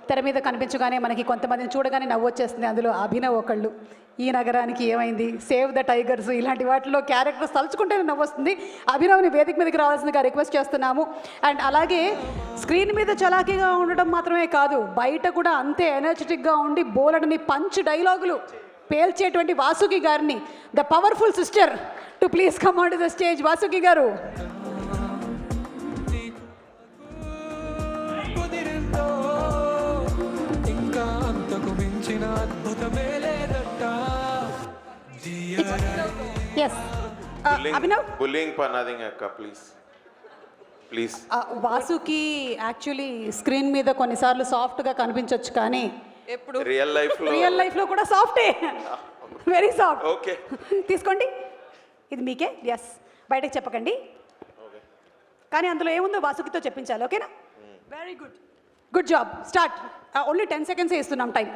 తెర మీద కనిపించగానే మనకి కొంతమందిని చూడగానే నవ్వు వచ్చేస్తుంది. అందులో అభినవ్ ఒకళ్ళు. ఈ నగరానికి ఏమైంది, సేవ్ ద టైగర్స్, ఇలాంటి వాటిలో క్యారెక్టర్స్ తలుచుకుంటేనే నవ్వు వస్తుంది. అభినవ్ని వేదిక మీదకి రావాల్సిందిగా రిక్వెస్ట్ చేస్తున్నాము. అండ్ అలాగే స్క్రీన్ మీద చలాకీగా ఉండడం మాత్రమే కాదు, బయట కూడా అంతే ఎనర్జెటిక్గా ఉండి బోలెడని పంచ్ డైలాగులు పేల్చేటువంటి వాసుకి గారిని, the powerful sister, to please come on to the stage. Vasuki గారు. ఎస్ అభినవ్, బుల్లింగ్ పన్నాదింగ్ అక్క, ప్లీజ్. వాసుకి యాక్చువల్లీ స్క్రీన్ మీద కొన్నిసార్లు సాఫ్ట్గా కనిపించవచ్చు, కానీ ఎప్పుడు రియల్ లైఫ్ లో కూడా సాఫ్టే, వెరీ సాఫ్ట్. ఓకే, తీసుకోండి, ఇది మీకే. ఎస్, బయటకు చెప్పకండి, కానీ అందులో ఏముందో వాసుకితో చెప్పించాలి. ఓకేనా? Very good, good job. Start. Only 10 seconds ఇస్తున్నాం టైం.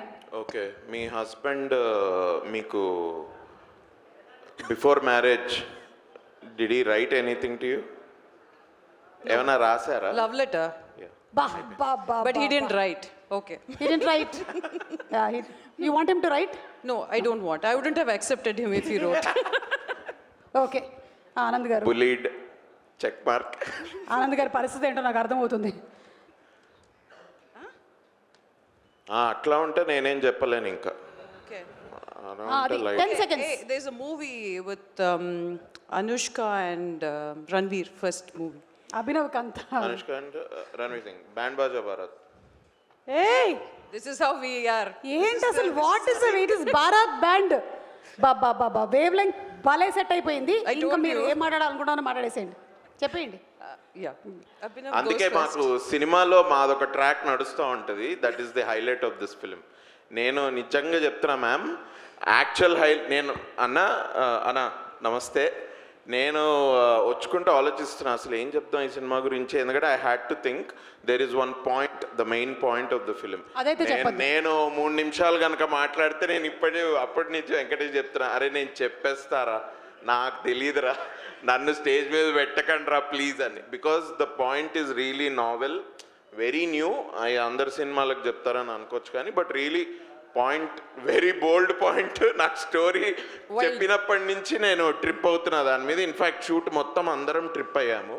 ఓకే. మీ హస్బెండ్ మీకు before marriage did he right anything to you? ఏమైనా రాశారా? Love letter, but he didn't write. Okay. He didn't write. Yeah, you want him to write? No, I don't want. I wouldn't have accepted him if he wrote. Okay. Anand గారు. బులీడ్, check mark. Anand గారి పరిస్థితి ఏంటో నాకు అర్థమవుతుంది. అట్లా ఉంటే నేనేం చెప్పలేను ఇంకా. Okay. 10 seconds. Hey, there's a movie with Anushka and Ranveer, first movie. Abhinav కంత. అనుష్క అండ్ రణ్వీర్ సింగ్, బ్యాండ్ బాజా భారత్. ఏయ్, This is how we are. ఏంటి అసలు? What is it is Bharat band. Baba wave length భలే సెట్ అయిపోయింది. ఇంకా మీరు ఏం మాట్లాడాలనుకుంటారో మాట్లాడేసేయండి, చెప్పేయండి. Yeah. Abhinav అందుకే goes మాకు సినిమాలో మాదొక ట్రాక్ నడుస్తూ ఉంటుంది. That is the highlight of this film. నేను నిజంగా చెప్తున్నా మ్యామ్, యాక్చువల్ నేను అన్న నమస్తే, నేను వచ్చుకుంటూ ఆలోచిస్తున్నా అసలు ఏం చెప్తాం ఈ సినిమా గురించి. ఎందుకంటే I had to think there is one point, the main point of the film. నేను 3 నిమిషాలు కనుక మాట్లాడితే నేను అప్పటి నుంచి వెంకటేష్ చెప్తున్నా, అరే నేను చెప్పేస్తారా, నాకు తెలియదురా, నన్ను స్టేజ్ మీద పెట్టకండి రా ప్లీజ్ అని. Because the point is really novel, very new. అందరు సినిమాలకు చెప్తారని అనుకోవచ్చు, కానీ but really point very bold point. నాకు స్టోరీ చెప్పినప్పటి నుంచి నేను ట్రిప్ అవుతున్నా దాని మీద. ఇన్ఫ్యాక్ట్ షూట్ మొత్తం అందరం ట్రిప్ అయ్యాము.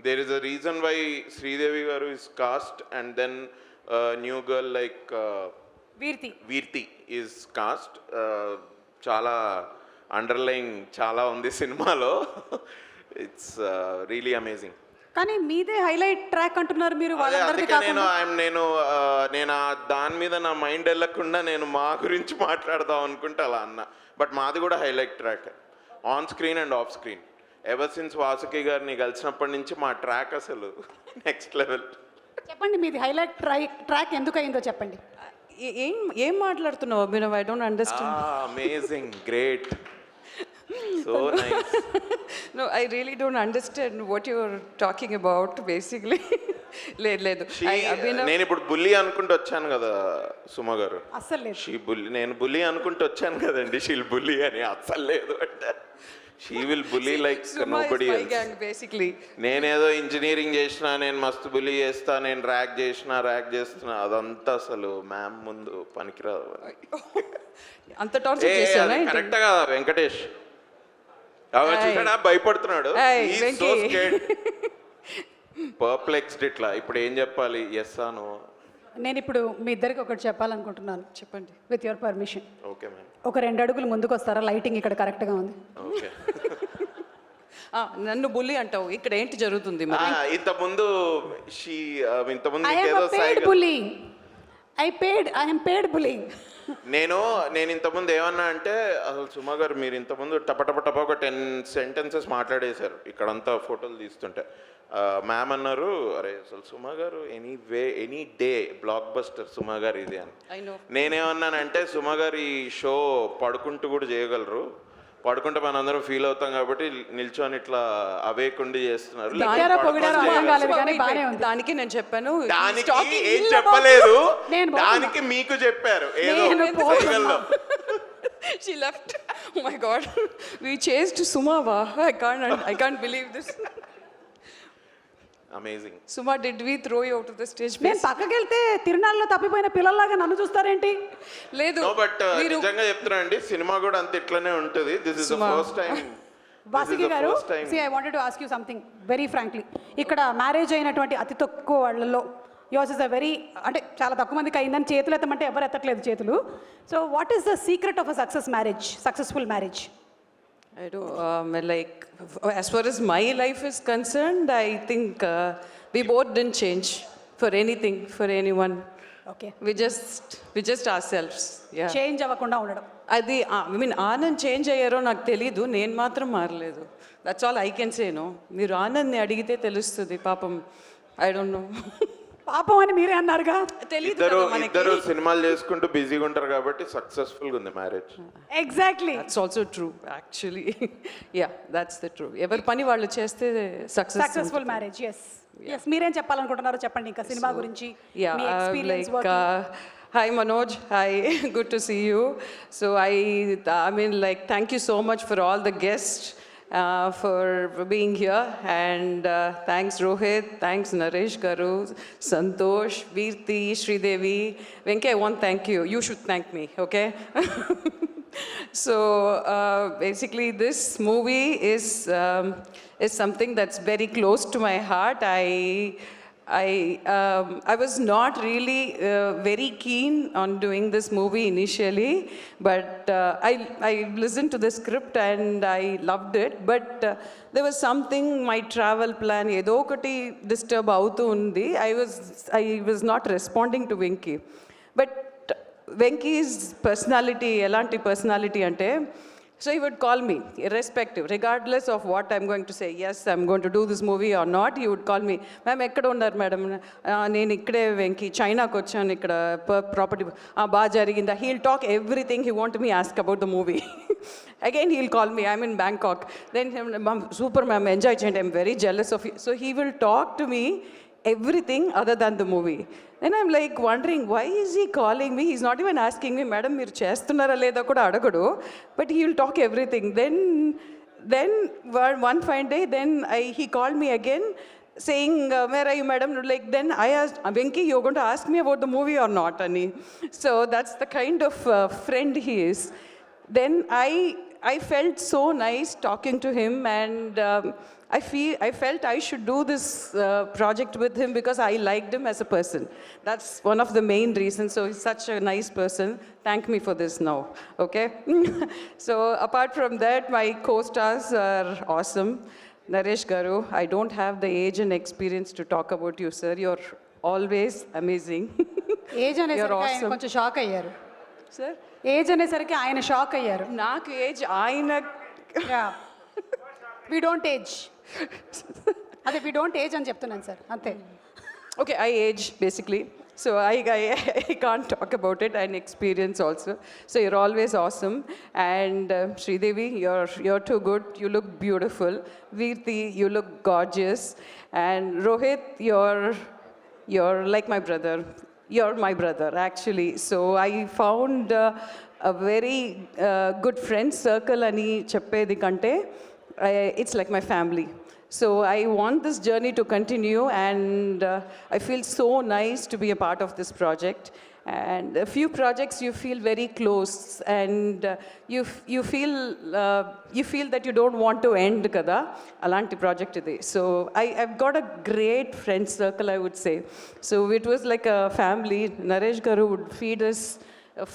There is a reason why Sridevi గారు is cast and then new girl like వీర్తి ఈజ్ కాస్ట్. చాలా అండర్లైన్ చాలా ఉంది సినిమాలో. It's really amazing. కానీ మీదే హైలైట్ ట్రాక్ అంటున్నారు మీరు. నేను దాని మీద నా మైండ్ వెళ్ళకుండా నేను మా గురించి మాట్లాడదాం అనుకుంటే అలా అన్నా. బట్ మాది కూడా highlight track, on screen and off screen. Ever since Vasuki గారిని కలిసినప్పటి నుంచి మా ట్రాక్ అసలు నెక్స్ట్ లెవెల్. చెప్పండి, మీది హైలైట్ ట్రాక్ ఎందుకు అయిందో చెప్పండి. ఏం మాట్లాడుతున్నావు Abhinav? I don't understand. Amazing, great, so nice. No, I really don't understand what you're talking about basically. లేదు నేను ఇప్పుడు బుల్లి అనుకుంటూ వచ్చాను కదా సుమ గారు. అస్సలు లేదు. నేను బుల్లి అనుకుంటూ వచ్చాను కదండి, షీల్ బుల్లి అని. అస్సలు లేదు అంటే షీ విల్ బుల్లి లైక్ నోబడీ ఎల్స్. బేసిక్లీ నేనేదో ఇంజనీరింగ్ చేసినా, నేను మస్తు బుల్లి చేస్తా, నేను ర్యాక్ చేస్తున్నా, అదంతా అసలు మ్యామ్ ముందు పనికిరాదు. అంత టార్చర్ చేశానా? కరెక్ట్ కదా వెంకటేష్? చూసాడా భయపడుతున్నాడు, పర్ప్లెక్స్డ్. ఇట్లా ఇప్పుడు ఏం చెప్పాలి? ఎస్ ఆనో? నేను ఇప్పుడు మీ ఇద్దరికి ఒకటి చెప్పాలనుకుంటున్నాను. చెప్పండి, with your permission. Okay ma'am. ఒక 2 అడుగులు ముందుకు వస్తారా? లైటింగ్ ఇక్కడ కరెక్ట్గా ఉంది. ఓకే. నన్ను బుల్లి అంటావు, ఇక్కడ ఏంటి జరుగుతుంది? ఇంతకుముందు I am paid bullying. నేను ఇంతకుముందు ఏమన్నా అంటే, అసలు సుమా గారు మీరు ఇంతకుముందు టప ఒక 10 sentences మాట్లాడేశారు ఇక్కడంతా ఫోటోలు తీస్తుంటే. మ్యామ్ అన్నారు, అరే అసలు సుమా గారు ఎనీ డే బ్లాక్ బస్టర్ సుమా గారు ఇది అని. నేనేమన్నానంటే, సుమా గారు ఈ షో పడుకుంటూ కూడా చేయగలరు, పడుకుంటే మనందరం ఫీల్ అవుతాం కాబట్టి నిల్చొని ఇట్లా అవేకుండి చేస్తున్నారు. దానికి నేను చెప్పాను, దానికి ఏం చెప్పలేదు, దానికి మీకు చెప్పారు ఏదో. She left. Oh my God, we chased Sumava. I can't believe this. Amazing. Suma, did we throw you out of the stage? నేను పక్కకి వెళ్తే తిరునాళ్ళలో తప్పిపోయిన పిల్లల్లాగా నన్ను చూస్తారేంటి? లేదు. నో బట్ నిజంగా చెప్తున్నా అండి, సినిమా కూడా అంత ఇట్లనే ఉంటుంది. This is the Suma. First time. Vasuki గారు, see I wanted to ask you something very frankly. ఇక్కడ మ్యారేజ్ అయినటువంటి అతి తక్కువ వాళ్ళలో యోర్స్ ఇస్ అ వెరీ, అంటే చాలా తక్కువ మందికి అయిందని చేతులు ఎత్తమంటే ఎవరు ఎత్తట్లేదు చేతులు. So what is the secret of a successful marriage? I don't, like, as far as my life is concerned, I think we both didn't change for anything, for anyone. Okay, We just ourselves. Yeah. Change అవ్వకుండా ఉండడం. అది I mean Anand change అయ్యారో నాకు తెలీదు, నేను మాత్రం మారలేదు. That's all I can say. No, మీరు ఆనంద్ని అడిగితే తెలుస్తుంది. పాపం, ఐ డోంట్ నో. పాపం అని మీరే అన్నారుగా. తెలీదు ఇద్దరు కదా మనకి. ఇద్దరు సినిమాలు చేసుకుంటూ బిజీగా ఉంటారు కాబట్టి సక్సెస్ఫుల్ గా ఉంది marriage. Exactly. That's also true actually. Yeah, that's the true. ఎవరి పని వాళ్ళు చేస్తే సక్సెస్ఫుల్ మ్యారేజ్. ఎస్, మీరేం చెప్పాలనుకుంటున్నారో చెప్పండి ఇంకా సినిమా గురించి, మీ experience working. Hi Manoj, hi, good to see you. So I mean, like, thank you so much for all the guests for being here, and thanks Rohit, thanks Naresh Garu, Santosh, Veerti, Sridevi, Venki. I want to thank you. You should thank me, okay? So basically, this movie is something that's very close to my heart. I was not really very keen on doing this movie initially, but I listened to the script and I loved it. But there was something, my travel plan, ఏదో ఒకటి disturb అవుతూ ఉంది. I was not responding to Venki. But Venki's personality, elanti personality ante, so he would call me, irrespective, regardless of what I'm going to say. Yes, I'm going to do this movie or not. He would call me, ma'am, ekkada unnaru madam, nenu ikkade Venki, China ku vachanu, ikkada property baa jariginda. He'll talk everything he wanted me ask about the movie. Again he'll call me, I'm in Bangkok, then ma'am, super ma'am, enjoy cheyandi, I'm very jealous of you. So he will talk to me everything other than the movie. Then I'm like wondering, why is he calling me? He's not even asking me, madam, మీరు చేస్తున్నారా లేదా కూడా అడగడు, but he will talk everything. Then one fine day, then he called me again saying, where are you madam? Like, then I asked, Venki, you're going to ask me about the movie or not, Ani? So that's the kind of friend he is. Then I felt so nice talking to him, and I felt I should do this project with him because I liked him as a person. That's one of the main reasons. So he's such a nice person. Thank me for this now, okay? So apart from that, my co-stars are awesome. Naresh Garu, I don't have the age and experience to talk about you, sir. You're always amazing. Age అనేసరికి ఆయన కొంచెం shock అయ్యారు. Sir? Age అనేసరికి ఆయన shock అయ్యారు. నాకు age ఆయన. We don't age, అదే వి డోంట్ ఏజ్ అని చెప్తున్నాను సార్, అంతే. Okay, I age basically. So I can't talk about it, and experience also. So you're always awesome. And Sridevi, you're too good. You look beautiful. Veerti, you look gorgeous. And Rohit, you're like my brother. You're my brother, actually. So I found a very good friend circle ani cheppedi kante. It's like my family. So I want this journey to continue, and I feel so nice to be a part of this project. And a few projects you feel very close, and you feel that you don't want to end kada alanti project ide. So I've got a great friend circle, I would say. So it was like a family. Naresh Garu would feed us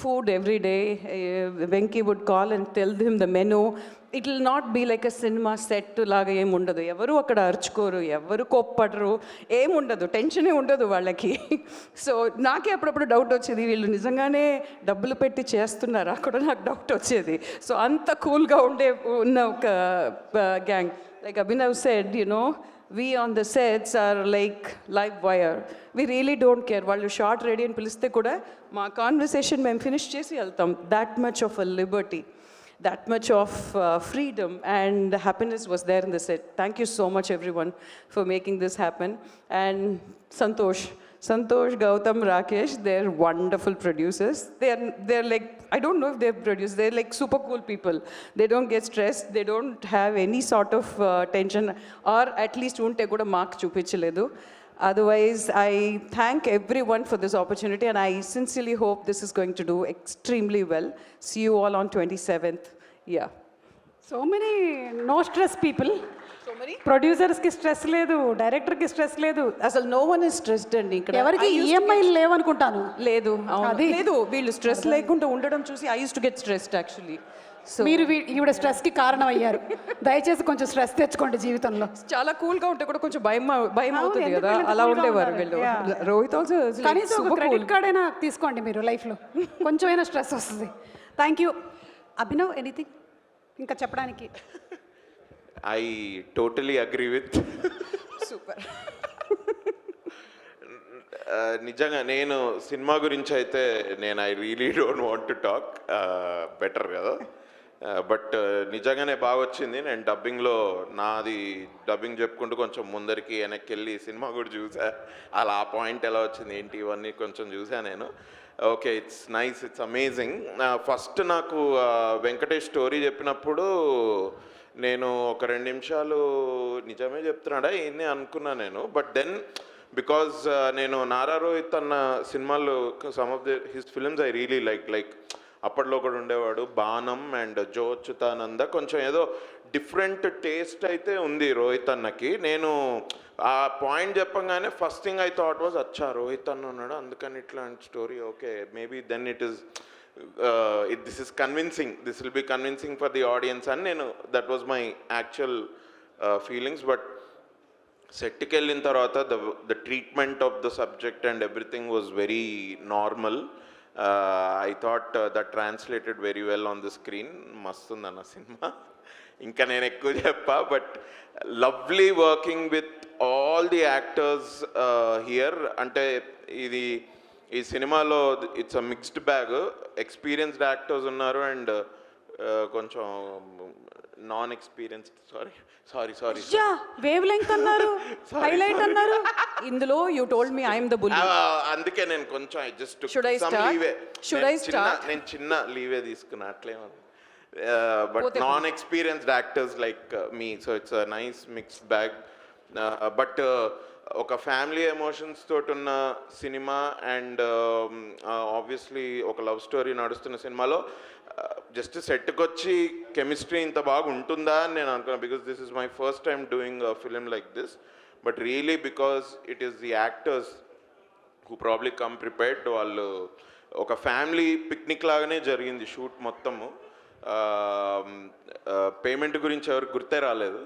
food every day. Venki would call and tell him the menu. It will not be like a cinema set లాగా ఏమి ఉండదు. ఎవరు అక్కడ అరుచుకోరు, ఎవరు కోప్పడరు, ఏముండదు, టెన్షనే ఉండదు వాళ్ళకి. So నాకే అప్పుడప్పుడు డౌట్ వచ్చేది, వీళ్ళు నిజంగానే డబ్బులు పెట్టి చేస్తున్నారా కూడా నాకు డౌట్ వచ్చేది. సో అంత కూల్గా ఉన్న ఒక gang. Like Abhinav said, we on the sets are like live wire. We really don't care. వాళ్ళు షార్ట్ రెడీ అని పిలిస్తే కూడా మా కాన్వర్సేషన్ మేము ఫినిష్ చేసి వెళ్తాం. That much of a liberty, that much of freedom and happiness was there in the set. Thank you so much everyone for making this happen. And Santosh, Santosh, Gautam, Rakesh, they're wonderful producers. They're like, I don't know if they're producers, they're like super cool people. They don't get stressed, they don't have any sort of tension, or at least unte kuda mark chupichaledu. Otherwise, I thank everyone for this opportunity, and I sincerely hope this is going to do extremely well. See you all on 27th. Yeah. So many no stress people. So many? ప్రొడ్యూసర్స్కి stress లేదు, డైరెక్టర్కి stress లేదు, అసలు no one is stressed అండి ఇక్కడ. ఎవరికి ఈఎంఐలు లేవనుకుంటాను. లేదు, అవును. అది. లేదు, వీళ్ళు స్ట్రెస్ లేకుండా ఉండడం చూసి I use to get stressed actually. So మీరు ఈవిడ స్ట్రెస్కి కారణం అయ్యారు. దయచేసి కొంచెం స్ట్రెస్ తెచ్చుకోండి జీవితంలో. చాలా కూల్గా ఉంటే కూడా కొంచెం భయం అవుతుంది ఎందుకు కదా, వీళ్ళంత అలా cool గా ఉండేవారు ఉన్నారు? వీళ్ళు. Yeah. రోహిత్ ఆల్సో కనీసం ఒక క్రెడిట్ కార్డ్ అయినా తీసుకోండి మీరు లైఫ్లో, కొంచెమైనా స్ట్రెస్ వస్తుంది. Thank you. అభినవ్, ఎనీథింగ్ ఇంకా చెప్పడానికి? I totally agree with. Super. నిజంగా నేను సినిమా గురించి అయితే నేను I really don't want to talk, better కదా. బట్ నిజంగానే బాగా వచ్చింది. నేను డబ్బింగ్లో నాది డబ్బింగ్ చెప్పుకుంటూ కొంచెం ముందరికి వెనక్కి వెళ్ళి సినిమా కూడా చూసా. అలా ఆ పాయింట్ ఎలా వచ్చింది ఏంటి ఇవన్నీ కొంచెం చూసా నేను. Okay, it's nice, it's amazing. First నాకు వెంకటేష్ స్టోరీ చెప్పినప్పుడు నేను ఒక 2 నిమిషాలు నిజమే చెప్తున్నాడా ఏంది అనుకున్నా నేను. బట్ దెన్ బికాజ్ నేను నారా రోహిత్ అన్న సినిమాలు some of his films I really like అప్పట్లో కూడా ఉండేవాడు. బాణం అండ్ జో అచ్యుతానంద కొంచెం ఏదో డిఫరెంట్ టేస్ట్ అయితే ఉంది రోహిత్ అన్నకి. నేను ఆ పాయింట్ చెప్పంగానే first thing I thought was అచ్చా రోహిత్ అన్న ఉన్నాడు అందుకని ఇట్లాంటి story, okay maybe then it is this is convincing, this will be convincing for the audience అని నేను, that was my actual feelings. But సెట్కి వెళ్ళిన తర్వాత the treatment of the subject and everything was very normal. I thought that translated very well on the screen. మస్తుందన్న cinema, ఇంకా నేను ఎక్కువ చెప్పా. But lovely working with all the actors here. అంటే ఈ సినిమాలో it's a mixed bag. Experienced actors ఉన్నారు and కొంచెం non experienced, sorry wave length అన్నారు, హైలైట్ అన్నారు. ఇందులో you told me I'm the bull. అందుకే నేను కొంచెం జస్ట్ నేను చిన్న లీవే తీసుకున్నా అట్లేమో. But non experienced actors like me, so it's a nice mixed bag. But ఒక ఫ్యామిలీ ఎమోషన్స్ తోటి ఉన్న సినిమా అండ్ ఆబ్వియస్లీ ఒక లవ్ స్టోరీ నడుస్తున్న సినిమాలో జస్ట్ సెట్కి వచ్చి కెమిస్ట్రీ ఇంత బాగా ఉంటుందా అని నేను అనుకున్నాను. Because this is my first time doing a film like this. But really because it is the actors who probably come prepared. వాళ్ళు ఒక ఫ్యామిలీ పిక్నిక్ లాగానే జరిగింది షూట్ మొత్తము. పేమెంట్ గురించి ఎవరికి గుర్తే రాలేదు.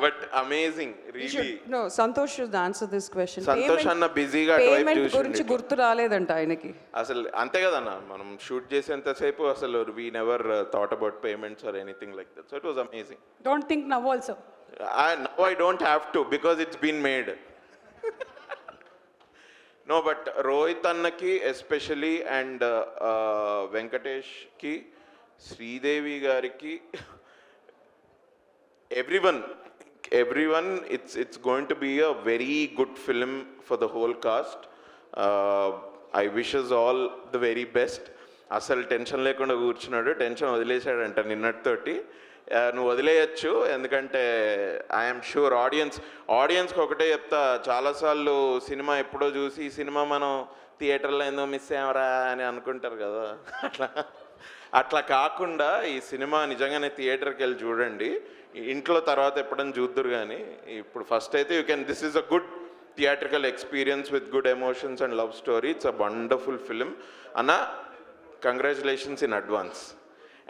But amazing really. No, Santosh should answer this question. Santosh అన్న బిజీగా పేమెంట్ గురించి గుర్తు రాలేదంట ఆయనకి. అసలు అంతే కదన్న, మనం షూట్ చేసేంతసేపు అసలు we never thought about payments or anything like that. So it was amazing. Don't think now also. Now I don't have to because it's been made. No, but Rohit Annaki especially and Venkatesh ki, Sridevi gariki, everyone, it's going to be a very good film for the whole cast. I wish us all the very best. అసలు tension లేకుండా కూర్చున్నాడు, tension వదిలేశాడంట నిన్నటితోటి. నువ్వు వదిలేయచ్చు, ఎందుకంటే I'm sure ఆడియన్స్కి ఒకటే చెప్తా, చాలాసార్లు cinema ఎప్పుడో చూసి ఈ సినిమా మనం థియేటర్లో ఏందో మిస్ అయ్యామరా అని అనుకుంటారు కదా, అట్లా కాకుండా ఈ సినిమా నిజంగానే థియేటర్కి వెళ్ళి చూడండి. ఇంట్లో తర్వాత ఎప్పుడైనా చూద్దురు కానీ ఇప్పుడు ఫస్ట్ అయితే this is a good theatrical experience with good emotions and love story. It's a wonderful film అన్న. Congratulations in advance.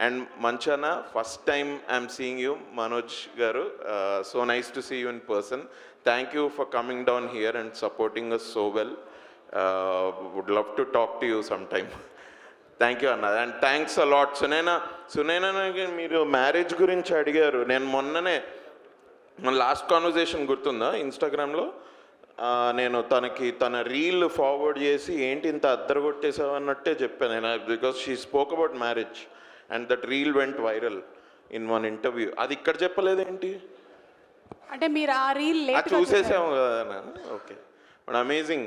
అండ్ మంచన్న, first time I'm seeing you Manoj గారు. So nice to see you in person. Thank you for coming down here and supporting us so well. Would love to talk to you some time. Thank you అన్న. And thanks a lot. సునైనాకి మీరు marriage గురించి అడిగారు. నేను మొన్ననే మన last conversation గుర్తుందా ఇన్స్టాగ్రామ్లో, నేను తన రీల్ ఫార్వర్డ్ చేసి ఏంటి ఇంత అద్దరగొట్టేసావు అన్నట్టే చెప్పాను నేను. Because she spoke about marriage and that reel went viral in one interview. అది ఇక్కడ చెప్పలేదేంటి? అంటే మీరు ఆ రీల్ లేట్ చూసేసాము కదా. Okay, but amazing.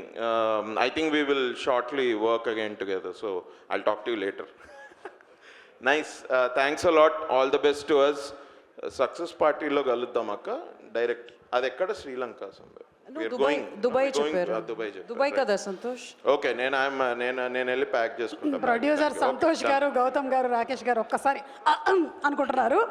I think we will shortly work again together, so I'll talk to you later. Nice, thanks a lot, all the best to us. Success పార్టీలో కలుద్దాం అక్క డైరెక్ట్. అది ఎక్కడ? శ్రీలంక. దుబాయ్ చెప్పారు. Dubai కదా Santosh? Okay, నేను వెళ్ళి pack చేసుకుంటాను. ప్రొడ్యూసర్ సంతోష్ గారు, గౌతమ్ గారు, రాకేష్ గారు ఒక్కసారి అనుకుంటున్నారు.